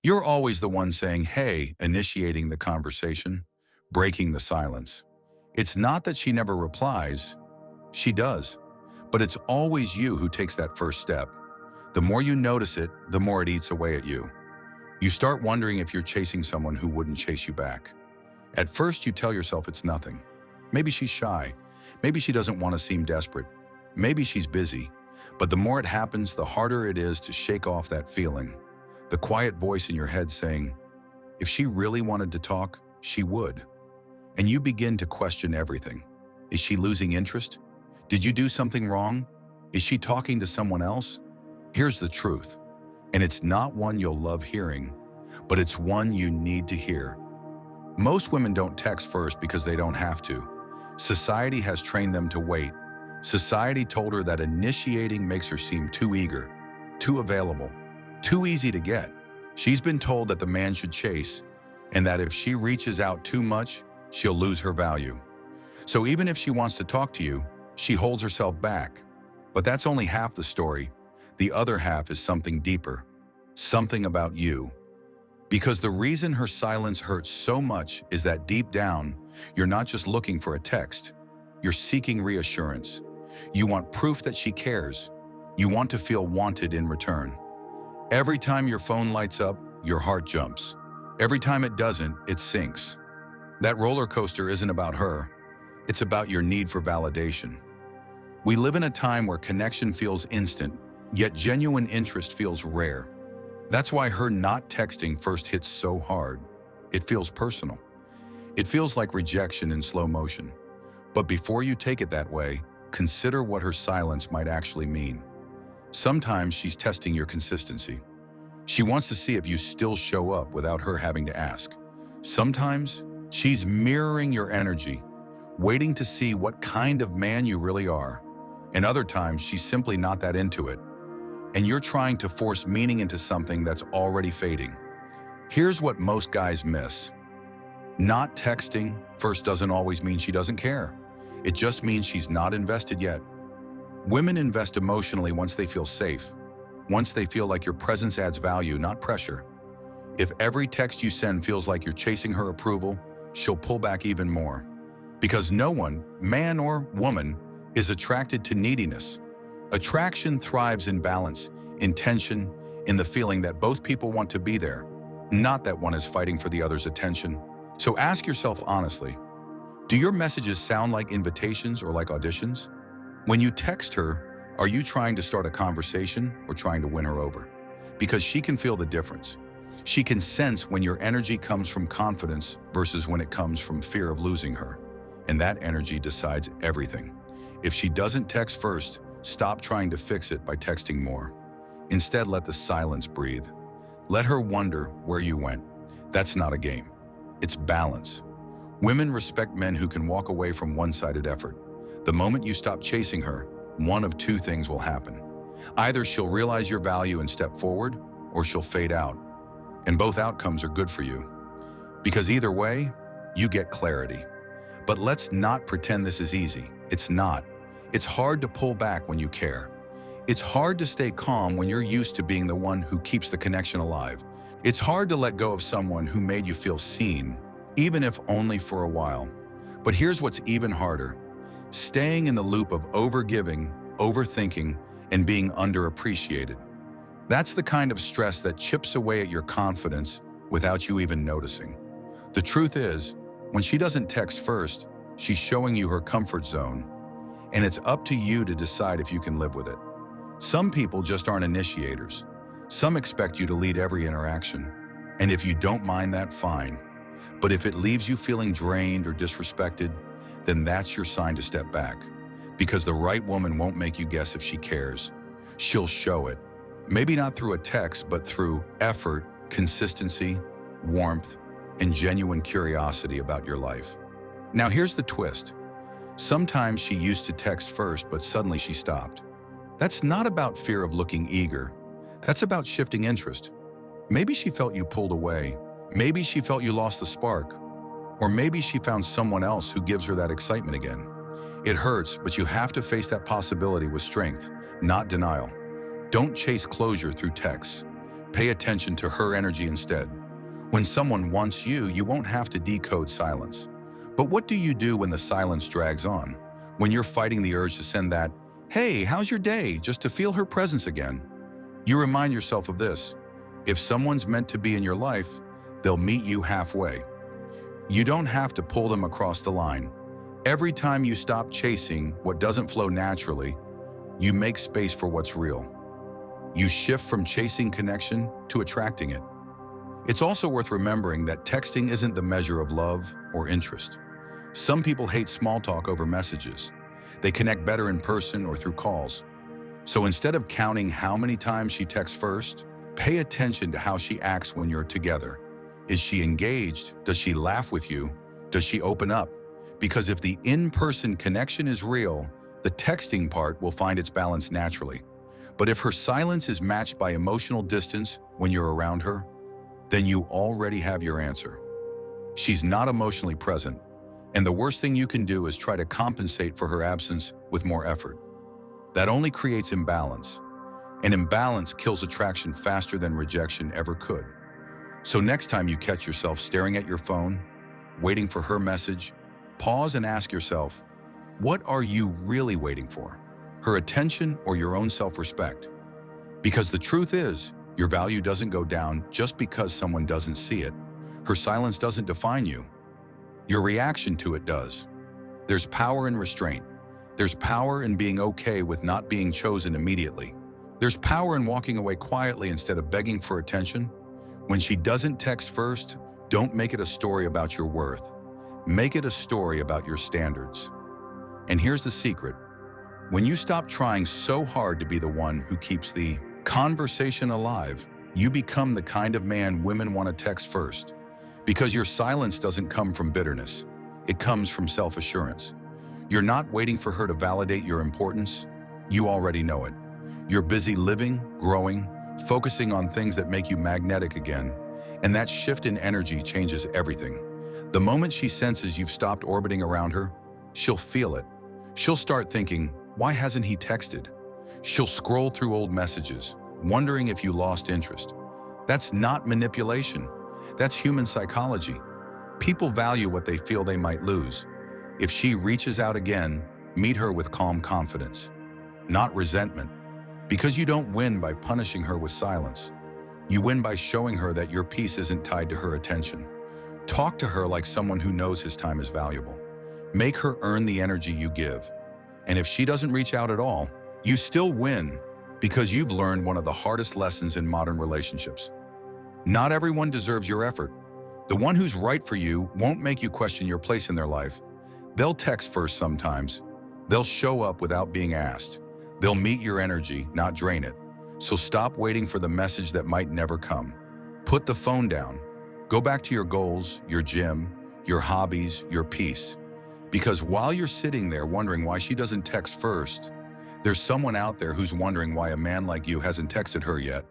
You're always the one saying, hey, initiating the conversation, breaking the silence. It's not that she never replies, she does, but it's always you who takes that first step. The more you notice it, the more it eats away at you. You start wondering if you're chasing someone who wouldn't chase you back. At first, you tell yourself it's nothing. Maybe she's shy. Maybe she doesn't want to seem desperate. Maybe she's busy. But the more it happens, the harder it is to shake off that feeling. The quiet voice in your head saying, if she really wanted to talk, she would. And you begin to question everything. Is she losing interest? Did you do something wrong? Is she talking to someone else? Here's the truth, and it's not one you'll love hearing, but it's one you need to hear. Most women don't text first because they don't have to. Society has trained them to wait. Society told her that initiating makes her seem too eager, too available, too easy to get. She's been told that the man should chase, and that if she reaches out too much, she'll lose her value. So even if she wants to talk to you, she holds herself back. But that's only half the story. The other half is something deeper, something about you. Because the reason her silence hurts so much is that deep down, you're not just looking for a text. You're seeking reassurance. You want proof that she cares. You want to feel wanted in return. Every time your phone lights up, your heart jumps. Every time it doesn't, it sinks. That roller coaster isn't about her. It's about your need for validation. We live in a time where connection feels instant, yet genuine interest feels rare. That's why her not texting first hits so hard. It feels personal. It feels like rejection in slow motion. But before you take it that way, consider what her silence might actually mean. Sometimes she's testing your consistency. She wants to see if you still show up without her having to ask. Sometimes she's mirroring your energy, waiting to see what kind of man you really are. And other times she's simply not that into it, and you're trying to force meaning into something that's already fading. Here's what most guys miss. Not texting first doesn't always mean she doesn't care. It just means she's not invested yet. Women invest emotionally once they feel safe, once they feel like your presence adds value, not pressure. If every text you send feels like you're chasing her approval, she'll pull back even more. Because no one, man or woman, is attracted to neediness. Attraction thrives in balance, in tension, in the feeling that both people want to be there, not that one is fighting for the other's attention. So ask yourself honestly, do your messages sound like invitations or like auditions? When you text her, are you trying to start a conversation or trying to win her over? Because she can feel the difference. She can sense when your energy comes from confidence versus when it comes from fear of losing her. And that energy decides everything. If she doesn't text first, stop trying to fix it by texting more. Instead, let the silence breathe. Let her wonder where you went. That's not a game. It's balance. Women respect men who can walk away from one-sided effort. The moment you stop chasing her, one of two things will happen. Either she'll realize your value and step forward, or she'll fade out. And both outcomes are good for you. Because either way, you get clarity. But let's not pretend this is easy. It's not. It's hard to pull back when you care. It's hard to stay calm when you're used to being the one who keeps the connection alive. It's hard to let go of someone who made you feel seen, even if only for a while. But here's what's even harder. Staying in the loop of overgiving, overthinking, and being underappreciated. That's the kind of stress that chips away at your confidence without you even noticing. The truth is, when she doesn't text first, she's showing you her comfort zone, and it's up to you to decide if you can live with it. Some people just aren't initiators. Some expect you to lead every interaction, and if you don't mind that, fine. But if it leaves you feeling drained or disrespected, then that's your sign to step back. Because the right woman won't make you guess if she cares. She'll show it. Maybe not through a text, but through effort, consistency, warmth, and genuine curiosity about your life. Now here's the twist. Sometimes she used to text first, but suddenly she stopped. That's not about fear of looking eager. That's about shifting interest. Maybe she felt you pulled away. Maybe she felt you lost the spark. Or maybe she found someone else who gives her that excitement again. It hurts, but you have to face that possibility with strength, not denial. Don't chase closure through texts. Pay attention to her energy instead. When someone wants you, you won't have to decode silence. But what do you do when the silence drags on? When you're fighting the urge to send that, "Hey, how's your day?" just to feel her presence again? You remind yourself of this. If someone's meant to be in your life, they'll meet you halfway. You don't have to pull them across the line. Every time you stop chasing what doesn't flow naturally, you make space for what's real. You shift from chasing connection to attracting it. It's also worth remembering that texting isn't the measure of love or interest. Some people hate small talk over messages. They connect better in person or through calls. So instead of counting how many times she texts first, pay attention to how she acts when you're together. Is she engaged? Does she laugh with you? Does she open up? Because if the in-person connection is real, the texting part will find its balance naturally. But if her silence is matched by emotional distance when you're around her, then you already have your answer. She's not emotionally present, and the worst thing you can do is try to compensate for her absence with more effort. That only creates imbalance, and imbalance kills attraction faster than rejection ever could. So next time you catch yourself staring at your phone, waiting for her message, pause and ask yourself, what are you really waiting for? Her attention or your own self-respect? Because the truth is, your value doesn't go down just because someone doesn't see it. Her silence doesn't define you. Your reaction to it does. There's power in restraint. There's power in being okay with not being chosen immediately. There's power in walking away quietly instead of begging for attention. When she doesn't text first, don't make it a story about your worth. Make it a story about your standards. And here's the secret. When you stop trying so hard to be the one who keeps the conversation alive, you become the kind of man women want to text first. Because your silence doesn't come from bitterness. It comes from self-assurance. You're not waiting for her to validate your importance. You already know it. You're busy living, growing, focusing on things that make you magnetic again. And that shift in energy changes everything. The moment she senses you've stopped orbiting around her, she'll feel it. She'll start thinking, why hasn't he texted? She'll scroll through old messages, wondering if you lost interest. That's not manipulation. That's human psychology. People value what they feel they might lose. If she reaches out again, meet her with calm confidence, not resentment. Because you don't win by punishing her with silence. You win by showing her that your peace isn't tied to her attention. Talk to her like someone who knows his time is valuable. Make her earn the energy you give. And if she doesn't reach out at all, you still win because you've learned one of the hardest lessons in modern relationships. Not everyone deserves your effort. The one who's right for you won't make you question your place in their life. They'll text first sometimes. They'll show up without being asked. They'll meet your energy, not drain it. So stop waiting for the message that might never come. Put the phone down. Go back to your goals, your gym, your hobbies, your peace. Because while you're sitting there wondering why she doesn't text first, there's someone out there who's wondering why a man like you hasn't texted her yet.